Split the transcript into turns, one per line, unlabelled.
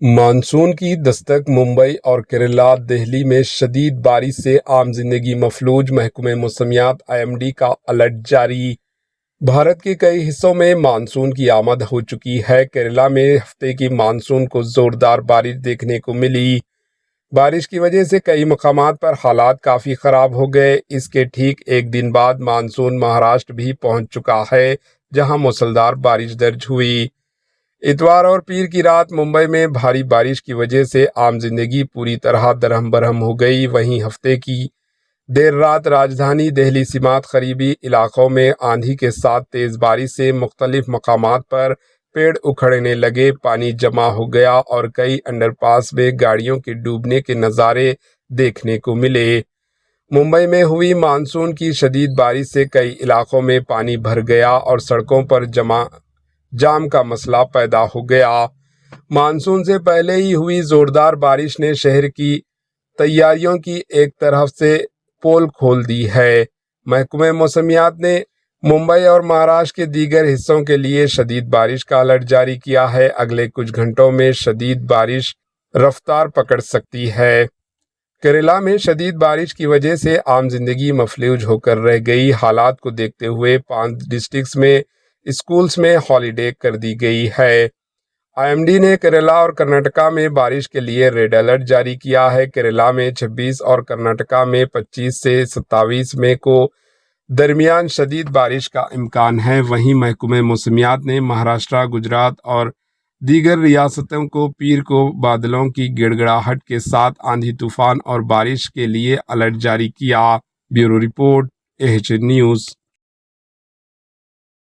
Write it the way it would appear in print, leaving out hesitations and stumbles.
Monsoon की दस्तक मुंबई और केरला। दिल्ली में शदीद बारिश से आम जिंदगी मफलूज। महकमे मौसमियात IMD का अलर्ट जारी। भारत के कई हिस्सों में मानसून की आमद हो चुकी है। केरला में हफ्ते की मानसून को जोरदार बारिश देखने को मिली। बारिश की वजह से कई मकामात पर हालात काफ़ी ख़राब हो गए। इसके ठीक एक दिन बाद मानसून महाराष्ट्र भी पहुंच चुका है, जहां मूसलाधार बारिश दर्ज हुई। इतवार और पीर की रात मुंबई में भारी बारिश की वजह से आम जिंदगी पूरी तरह दरहम बरहम हो गई। वहीं हफ्ते की देर रात राजधानी दिल्ली समेत करीबी इलाकों में आंधी के साथ तेज बारिश से मुख्तलिफ मकामात पर पेड़ उखड़ने लगे, पानी जमा हो गया और कई अंडरपास में गाड़ियों के डूबने के नज़ारे देखने को मिले। मुंबई में हुई मानसून की शदीद बारिश से कई इलाकों में पानी भर गया और सड़कों पर जाम का मसला पैदा हो गया। मानसून से पहले ही हुई जोरदार बारिश ने शहर की तैयारियों की एक तरफ से पोल खोल दी है। महकमे मौसमियात ने मुंबई और महाराष्ट्र के दीगर हिस्सों के लिए शदीद बारिश का अलर्ट जारी किया है। अगले कुछ घंटों में शदीद बारिश रफ्तार पकड़ सकती है। केरला में शदीद बारिश की वजह से आम जिंदगी मफलूज होकर रह गई। हालात को देखते हुए 5 डिस्ट्रिक्ट्स में स्कूल्स में हॉलीडे कर दी गई है। IMD ने केरला और कर्नाटका में बारिश के लिए रेड अलर्ट जारी किया है। केरला में 26 और कर्नाटका में 25 से 27 मई को दरमियान शदीद बारिश का इम्कान है। वहीं महकमे मौसमियात ने महाराष्ट्र, गुजरात और दीगर रियासतों को पीर को बादलों की गिड़गिड़ाहट के साथ आंधी तूफान और बारिश के लिए अलर्ट जारी किया। Bureau report, AH news.